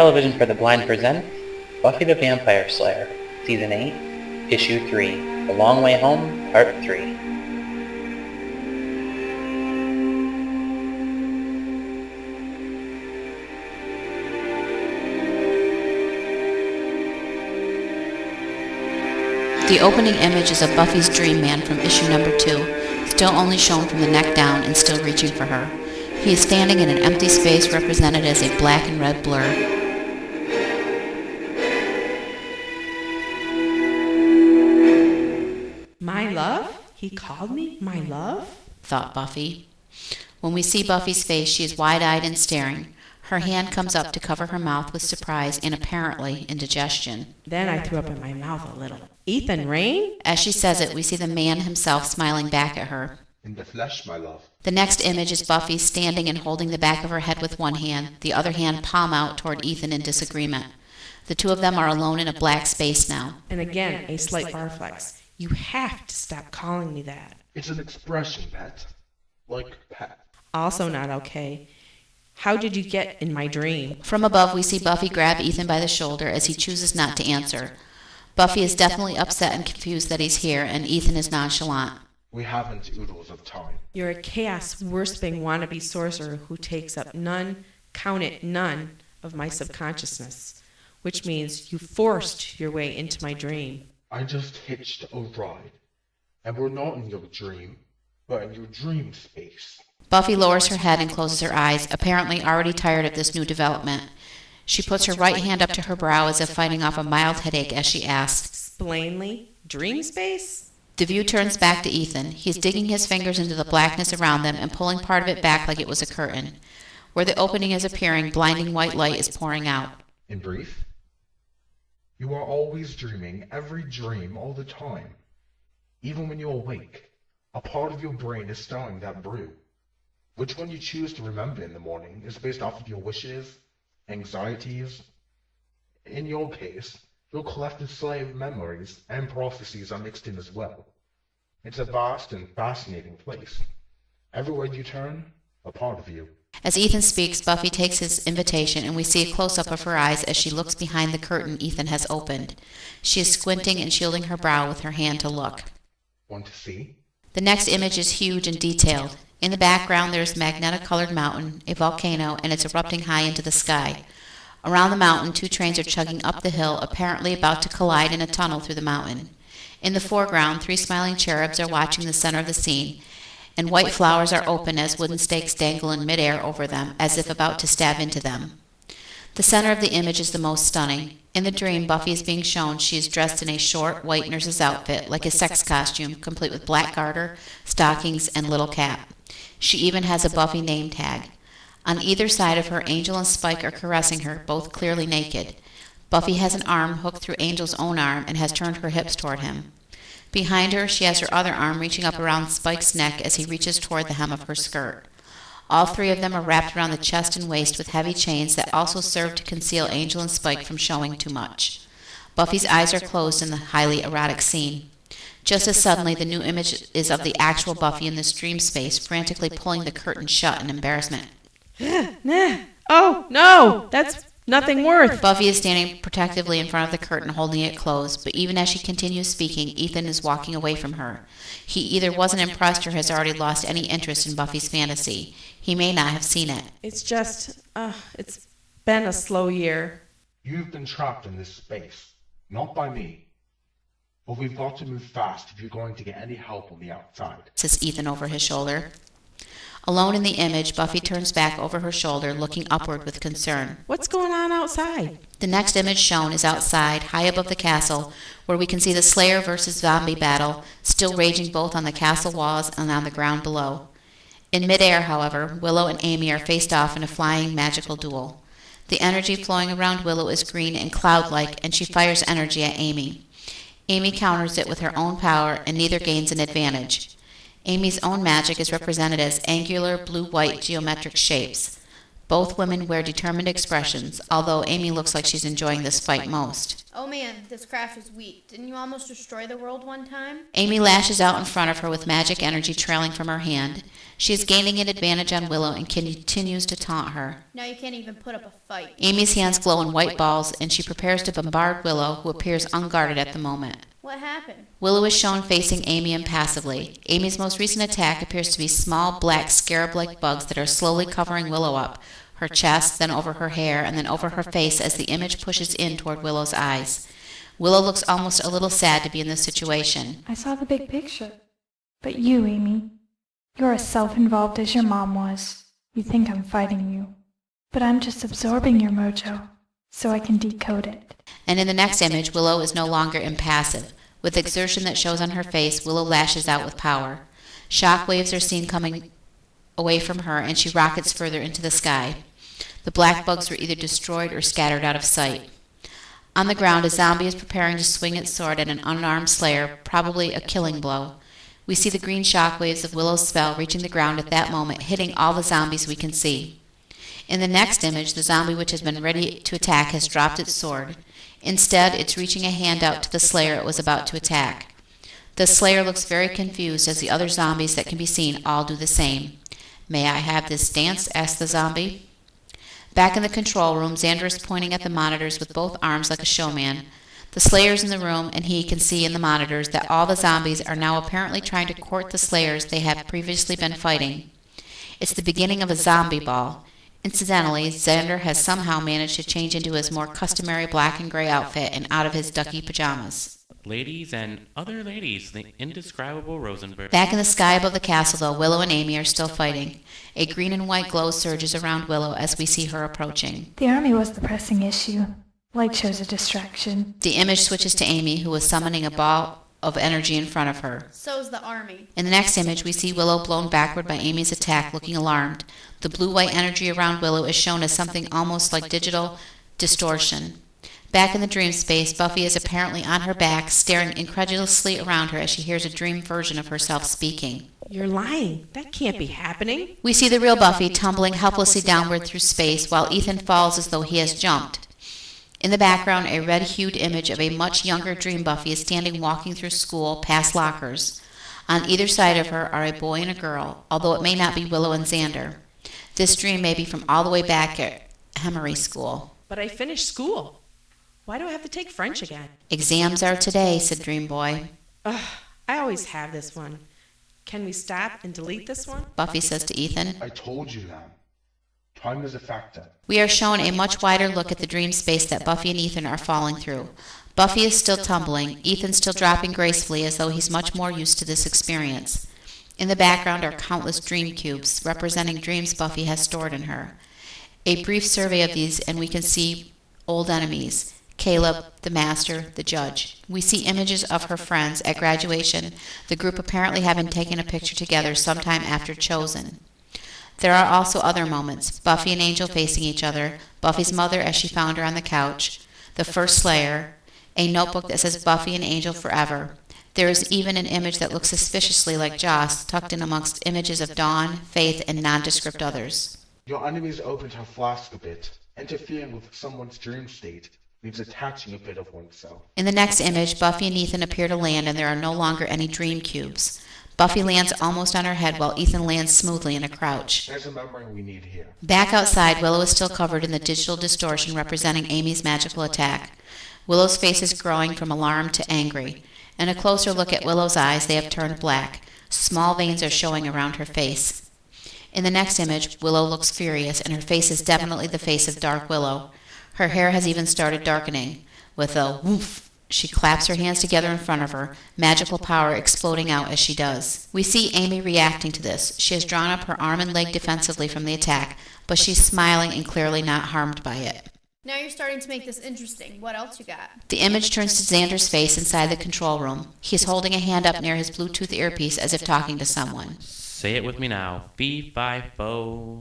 Television for the Blind presents Buffy the Vampire Slayer, Season 8, Issue 3, The Long Way Home, Part 3. The opening image is of Buffy's Dream Man from issue number 2, still only shown from the neck down and still reaching for her. He is standing in an empty space represented as a black and red blur. My love? He called me my love? Thought Buffy. When we see Buffy's face, she is wide-eyed and staring. Her hand comes up to cover her mouth with surprise and apparently indigestion. Then I threw up in my mouth a little. Ethan Rain? As she says it, we see the man himself smiling back at her. In the flesh, my love. The next image is Buffy standing and holding the back of her head with one hand, the other hand palm out toward Ethan in disagreement. The two of them are alone in a black space now. And again, a slight barflex. You have to stop calling me that. It's an expression, pet. Like pet. Also not okay. How did you get in my dream? From above, we see Buffy grab Ethan by the shoulder as he chooses not to answer. Buffy is definitely upset and confused that he's here, and Ethan is nonchalant. We haven't oodles of time. You're a chaos-worshipping wannabe sorcerer who takes up none, count it, none, of my subconsciousness, which means you forced your way into my dream. I just hitched a ride, and we're not in your dream, but in your dream space. Buffy lowers her head and closes her eyes, apparently already tired of this new development. She puts her right hand up to her brow as if fighting off a mild headache as she asks, Explainly, dream space? The view turns back to Ethan. He is digging his fingers into the blackness around them and pulling part of it back like it was a curtain. Where the opening is appearing, blinding white light is pouring out. In brief, you are always dreaming, every dream, all the time. Even when you're awake, a part of your brain is stirring that brew. Which one you choose to remember in the morning is based off of your wishes, anxieties. In your case, your collective slate of memories and prophecies are mixed in as well. It's a vast and fascinating place. Everywhere you turn, a part of you. As Ethan speaks, Buffy takes his invitation and we see a close-up of her eyes as she looks behind the curtain Ethan has opened. She is squinting and shielding her brow with her hand to look. Want to see? The next image is huge and detailed. In the background there is a magnetic-colored mountain, a volcano, and it's erupting high into the sky. Around the mountain, two trains are chugging up the hill, apparently about to collide in a tunnel through the mountain. In the foreground, three smiling cherubs are watching the center of the scene, and white flowers are open as wooden stakes dangle in midair over them, as if about to stab into them. The center of the image is the most stunning. In the dream, Buffy is being shown she is dressed in a short, white nurse's outfit, like a sex costume, complete with black garter, stockings, and little cap. She even has a Buffy name tag. On either side of her, Angel and Spike are caressing her, both clearly naked. Buffy has an arm hooked through Angel's own arm and has turned her hips toward him. Behind her, she has her other arm reaching up around Spike's neck as he reaches toward the hem of her skirt. All three of them are wrapped around the chest and waist with heavy chains that also serve to conceal Angel and Spike from showing too much. Buffy's eyes are closed in the highly erotic scene. Just as suddenly, the new image is of the actual Buffy in this dream space, frantically pulling the curtain shut in embarrassment. Nah. Oh, no! That's nothing worth. Buffy is standing protectively in front of the curtain, holding it closed, but even as she continues speaking, Ethan is walking away from her. He either wasn't impressed or has already lost any interest in Buffy's fantasy. He may not have seen it. It's just, it's been a slow year. You've been trapped in this space. Not by me. But we've got to move fast if you're going to get any help on the outside, Says Ethan over his shoulder. Alone in the image, Buffy turns back over her shoulder, looking upward with concern. What's going on outside? The next image shown is outside, high above the castle, where we can see the Slayer versus zombie battle still raging both on the castle walls and on the ground below. In midair, however, Willow and Amy are faced off in a flying magical duel. The energy flowing around Willow is green and cloud-like, and she fires energy at Amy. Amy counters it with her own power, and neither gains an advantage. Amy's own magic is represented as angular, blue-white geometric shapes. Both women wear determined expressions, although Amy looks like she's enjoying this fight most. Oh man, this craft is weak. Didn't you almost destroy the world one time? Amy lashes out in front of her with magic energy trailing from her hand. She is gaining an advantage on Willow and continues to taunt her. Now you can't even put up a fight. Amy's hands glow in white balls, and she prepares to bombard Willow, who appears unguarded at the moment. What happened? Willow is shown facing Amy impassively. Amy's most recent attack appears to be small, black, scarab-like bugs that are slowly covering Willow up, her chest, then over her hair, and then over her face as the image pushes in toward Willow's eyes. Willow looks almost a little sad to be in this situation. I saw the big picture. But you, Amy, you're as self-involved as your mom was. You think I'm fighting you. But I'm just absorbing your mojo, so I can decode it. And in the next image, Willow is no longer impassive. With exertion that shows on her face, Willow lashes out with power. Shock waves are seen coming away from her, and she rockets further into the sky. The black bugs were either destroyed or scattered out of sight. On the ground, a zombie is preparing to swing its sword at an unarmed slayer, probably a killing blow. We see the green shock waves of Willow's spell reaching the ground at that moment, hitting all the zombies we can see. In the next image, the zombie which has been ready to attack has dropped its sword. Instead, it's reaching a hand out to the slayer it was about to attack. The slayer looks very confused as the other zombies that can be seen all do the same. "May I have this dance?" asks the zombie. Back in the control room, Xander is pointing at the monitors with both arms like a showman. The Slayer's in the room, and he can see in the monitors that all the zombies are now apparently trying to court the Slayers they have previously been fighting. It's the beginning of a zombie ball. Incidentally, Xander has somehow managed to change into his more customary black and gray outfit and out of his ducky pajamas. Ladies and other ladies, the indescribable Rosenberg. Back in the sky above the castle, though, Willow and Amy are still fighting. A green and white glow surges around Willow as we see her approaching. The army was the pressing issue. Light show's a distraction. The image switches to Amy, who is summoning a ball of energy in front of her. So's the army. In the next image, we see Willow blown backward by Amy's attack, looking alarmed. The blue-white energy around Willow is shown as something almost like digital distortion. Back in the dream space, Buffy is apparently on her back, staring incredulously around her as she hears a dream version of herself speaking. You're lying. That can't be happening. We see the real Buffy tumbling helplessly downward through space, while Ethan falls as though he has jumped. In the background, a red-hued image of a much younger dream Buffy is standing walking through school past lockers. On either side of her are a boy and a girl, although it may not be Willow and Xander. This dream may be from all the way back at Hemery School. But I finished school. Why do I have to take French again? Exams are today, said Dream Boy. Ugh, I always have this one. Can we stop and delete this one? Buffy says to Ethan. I told you that. Time is a factor. We are shown a much wider look at the dream space that Buffy and Ethan are falling through. Buffy is still tumbling, Ethan still dropping gracefully as though he's much more used to this experience. In the background are countless dream cubes, representing dreams Buffy has stored in her. A brief survey of these and we can see old enemies. Caleb, the master, the judge. We see images of her friends at graduation, the group apparently having taken a picture together sometime after Chosen. There are also other moments, Buffy and Angel facing each other, Buffy's mother as she found her on the couch, the first Slayer, a notebook that says Buffy and Angel forever. There is even an image that looks suspiciously like Joss, tucked in amongst images of Dawn, Faith, and nondescript others. Your enemy's opened her flask a bit. Interfering with someone's dream state means attaching a bit of oneself. In the next image, Buffy and Ethan appear to land and there are no longer any dream cubes. Buffy lands almost on her head while Ethan lands smoothly in a crouch. There's a memory we need here. Back outside, Willow is still covered in the digital distortion representing Amy's magical attack. Willow's face is growing from alarm to angry. In a closer look at Willow's eyes, they have turned black. Small veins are showing around her face. In the next image, Willow looks furious, and her face is definitely the face of Dark Willow. Her hair has even started darkening. With a woof, she claps her hands together in front of her, magical power exploding out as she does. We see Amy reacting to this. She has drawn up her arm and leg defensively from the attack, but she's smiling and clearly not harmed by it. Now you're starting to make this interesting. What else you got? The image turns to Xander's face inside the control room. He's holding a hand up near his Bluetooth earpiece as if talking to someone. Say it with me now. Fee, fi, fo.